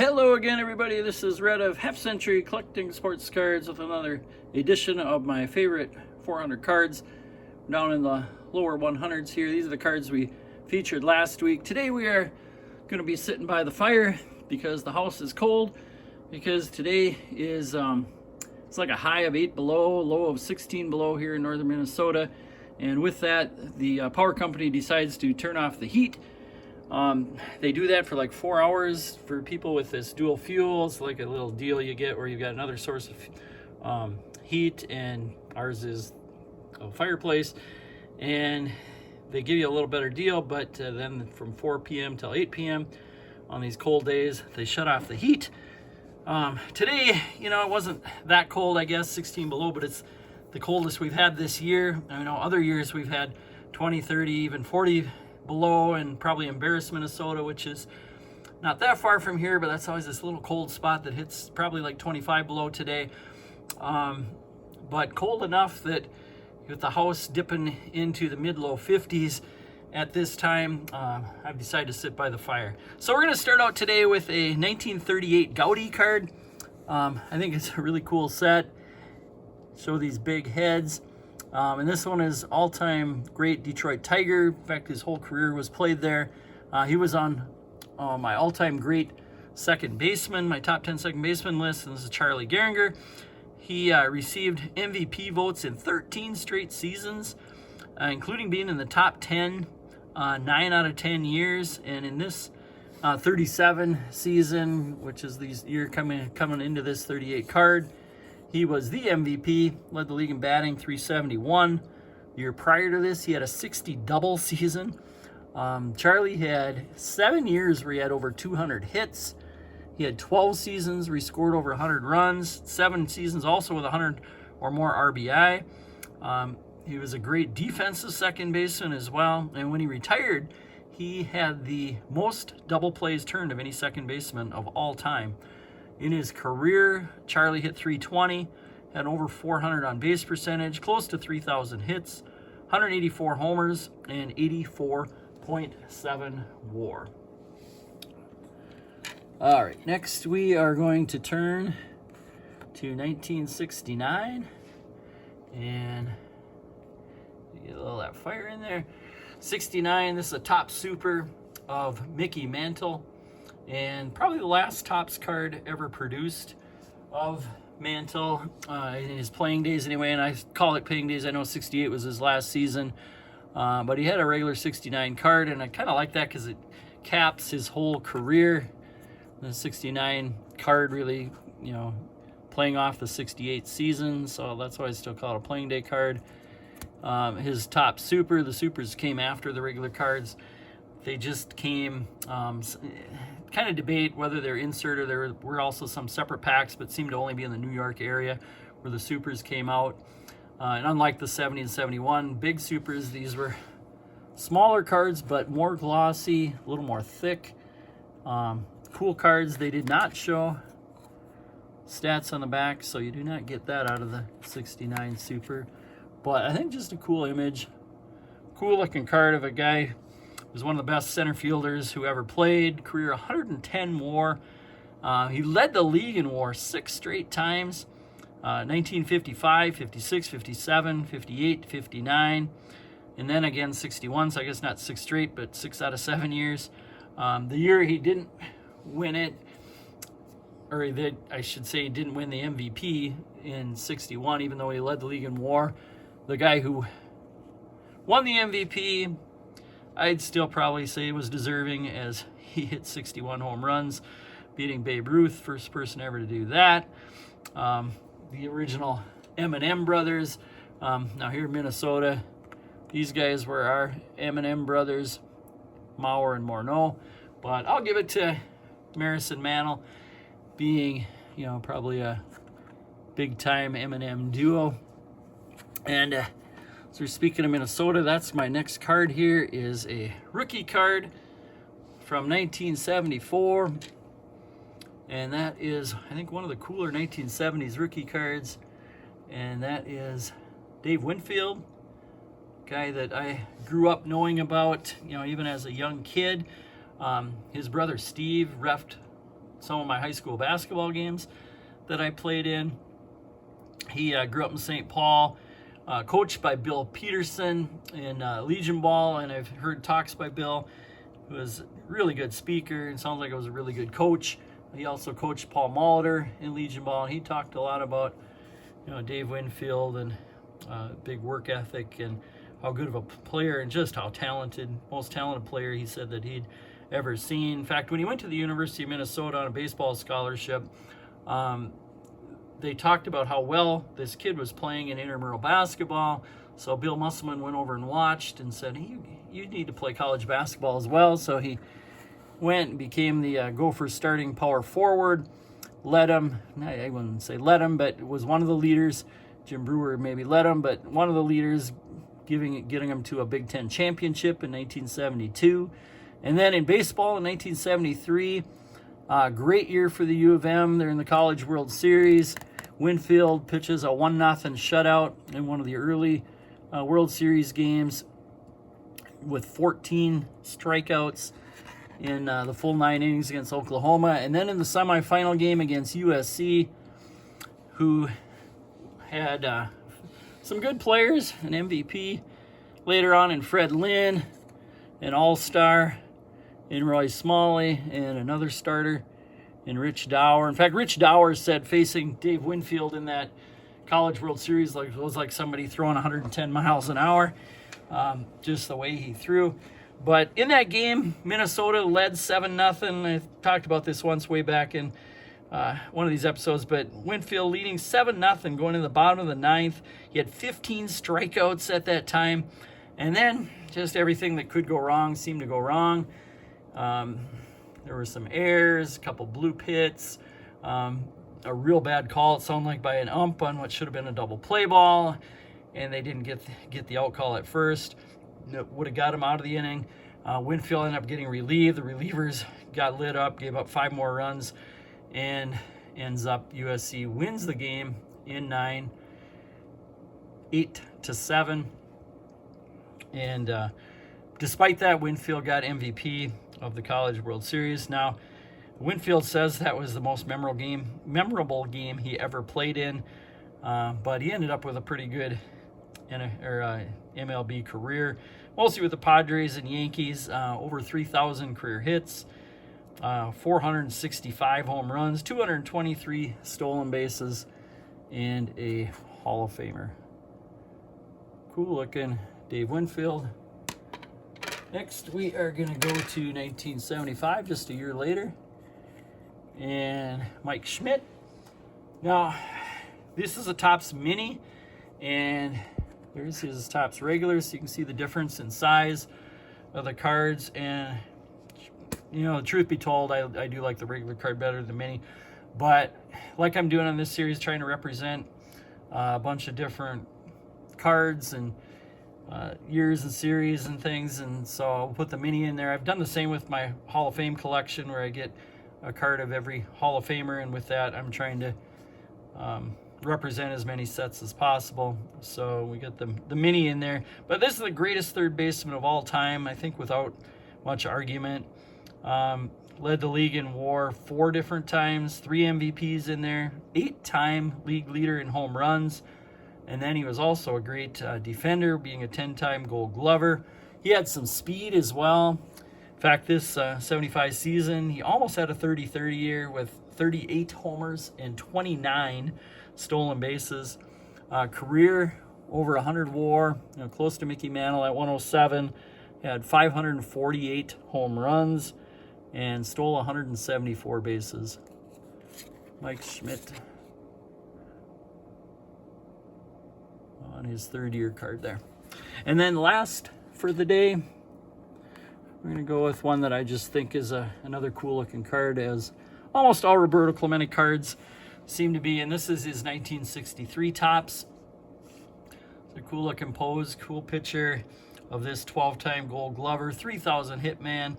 Hello again, everybody. This is Red of Half Century Collecting Sports Cards with another edition of my favorite 400 cards down in the lower 100s here. These are the cards we featured last week. Today we are going to be sitting by the fire because the house is cold, because today is it's like a high of 8 below, low of 16 below here in northern Minnesota. And with that, the power company decides to turn off the heat. They do that for like 4 hours for people with this dual fuel. It's like a little deal you get where you've got another source of heat, and ours is a fireplace, and they give you a little better deal, but then from 4 p.m. till 8 p.m. on these cold days, they shut off the heat. Today, it wasn't that cold, I guess, 16 below, but it's the coldest we've had this year. I know other years we've had 20, 30, even 40 below, and probably embarrassed Minnesota, which is not that far from here, but that's always this little cold spot that hits probably like 25 below today. But cold enough that with the house dipping into the mid-low 50s at this time, I've decided to sit by the fire. So we're going to start out today with a 1938 Goudey card. I think it's a really cool set. Show these big heads. And this one is all-time great Detroit Tiger. In fact, his whole career was played there. He was on my all-time great second baseman, my top 10 second baseman list, and this is Charlie Gehringer. He received MVP votes in 13 straight seasons, including being in the top 10 9 out of 10 years. And in this 37 season, which is the year coming into this 38 card, he was the MVP, led the league in batting, 371. The year prior to this, he had a 60 double season. Charlie had 7 years where he had over 200 hits. He had 12 seasons where he scored over 100 runs, 7 seasons also with 100 or more RBI. He was a great defensive second baseman as well. And when he retired, he had the most double plays turned of any second baseman of all time. In his career, Charlie hit 320, had over 400 on base percentage, close to 3,000 hits, 184 homers, and 84.7 WAR. All right, next we are going to turn to 1969, and get a little of that fire in there. 69, this is a top super of Mickey Mantle, and probably the last Topps card ever produced of Mantle in his playing days anyway, and I call it playing days. I know 68 was his last season, but he had a regular 69 card, and I kind of like that because it caps his whole career. The 69 card really, playing off the 68 season, so that's why I still call it a playing day card. His top super, the supers came after the regular cards. They just came, kind of debate whether they're inserted. There were also some separate packs, but seemed to only be in the New York area where the supers came out. And unlike the 70 and 71 big supers, these were smaller cards, but more glossy, a little more thick. Cool cards. They did not show stats on the back, so you do not get that out of the 69 super. But I think just a cool image, cool looking card of a guy who was one of the best center fielders who ever played. Career 110 WAR. He led the league in WAR 6 straight times. 1955, 56, 57, 58, 59, and then again 61. So I guess not 6 straight, but 6 out of 7 years. The year he didn't win it, or I should say he didn't win the MVP in 61, even though he led the league in WAR. The guy who won the MVP, I'd still probably say was deserving, as he hit 61 home runs, beating Babe Ruth, first person ever to do that. The original M&M brothers. Now here in Minnesota, these guys were our M&M brothers, Mauer and Morneau. But I'll give it to Maris and Mantle, being, probably a big-time M&M duo. And so speaking of Minnesota, that's my next card here, is a rookie card from 1974. And that is, I think, one of the cooler 1970s rookie cards. And that is Dave Winfield, guy that I grew up knowing about, even as a young kid. His brother Steve reffed some of my high school basketball games that I played in. He grew up in St. Paul, coached by Bill Peterson in Legion Ball, and I've heard talks by Bill, who was a really good speaker and sounds like he was a really good coach. He also coached Paul Molitor in Legion Ball, and he talked a lot about, Dave Winfield and big work ethic and how good of a player and just how talented, most talented player he said that he'd ever seen. In fact, when he went to the University of Minnesota on a baseball scholarship, they talked about how well this kid was playing in intramural basketball. So Bill Musselman went over and watched and said, hey, you need to play college basketball as well. So he went and became the Gophers starting power forward, led him, I wouldn't say led him, but was one of the leaders. Jim Brewer maybe led him, but one of the leaders, getting him to a Big Ten championship in 1972. And then in baseball in 1973, great year for the U of M. They're in the College World Series. Winfield pitches a 1-0 shutout in one of the early World Series games with 14 strikeouts in the full 9 innings against Oklahoma. And then in the semifinal game against USC, who had some good players, an MVP later on in Fred Lynn, an all-star in Roy Smalley, and another starter in Rich Dower. In fact, Rich Dower said facing Dave Winfield in that College World Series was like somebody throwing 110 miles an hour, just the way he threw. But in that game, Minnesota led 7-0. I talked about this once way back in one of these episodes, but Winfield leading 7-0 going to the bottom of the 9th. He had 15 strikeouts at that time. And then just everything that could go wrong seemed to go wrong. There were some errors, a couple blue pits, a real bad call, it sounded like by an ump on what should have been a double play ball, and they didn't get the out call at first. It would have got him out of the inning. Winfield ended up getting relieved. The relievers got lit up, gave up 5 more runs, and ends up USC wins the game in 9, 8-7. And despite that, Winfield got MVP of the College World Series. Now, Winfield says that was the most memorable game he ever played in, but he ended up with a pretty good MLB career, mostly with the Padres and Yankees, over 3,000 career hits, 465 home runs, 223 stolen bases, and a Hall of Famer. Cool looking Dave Winfield. Next, we are going to go to 1975, just a year later, and Mike Schmidt. Now, this is a Topps Mini, and there's his Topps Regular, so you can see the difference in size of the cards. And, truth be told, I do like the regular card better than the Mini, but like I'm doing on this series, trying to represent a bunch of different cards and years and series and things, and so I'll put the Mini in there. I've done the same with my Hall of Fame collection, where I get a card of every Hall of Famer, and with that I'm trying to represent as many sets as possible. So we got the Mini in there, but this is the greatest third baseman of all time, I think, without much argument. Led the league in WAR 4 different times, 3 MVPs in there, 8-time league leader in home runs. And then he was also a great defender, being a 10-time Gold Glover. He had some speed as well. In fact, this 75 season, he almost had a 30-30 year with 38 homers and 29 stolen bases. Career over 100 WAR, close to Mickey Mantle at 107. He had 548 home runs and stole 174 bases. Mike Schmidt on his 3rd-year card there. And then last for the day, we're going to go with one that I just think is another cool-looking card, as almost all Roberto Clemente cards seem to be, and this is his 1963 Topps. It's a cool-looking pose, cool picture of this 12-time Gold Glover, 3,000 hit man,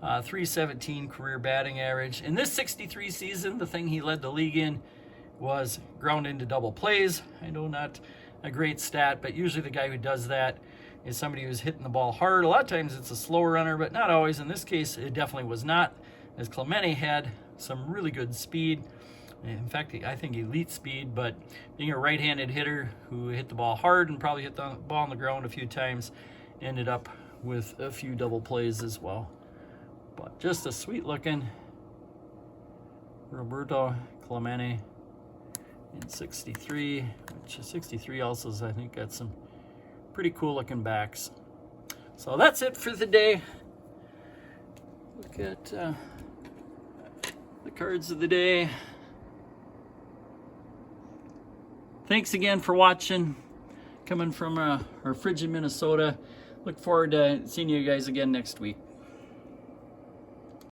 317 career batting average. In this 63 season, the thing he led the league in was ground into double plays. I know not a great stat, but usually the guy who does that is somebody who's hitting the ball hard. A lot of times it's a slower runner, but not always. In this case, it definitely was not, as Clemente had some really good speed. In fact, I think elite speed, but being a right-handed hitter who hit the ball hard and probably hit the ball on the ground a few times, ended up with a few double plays as well. But just a sweet looking Roberto Clemente in 63, which is 63 also is, I think, got some pretty cool looking backs. So that's it for the day. Look at the cards of the day. Thanks again for watching. Coming from our frigid Minnesota. Look forward to seeing you guys again next week.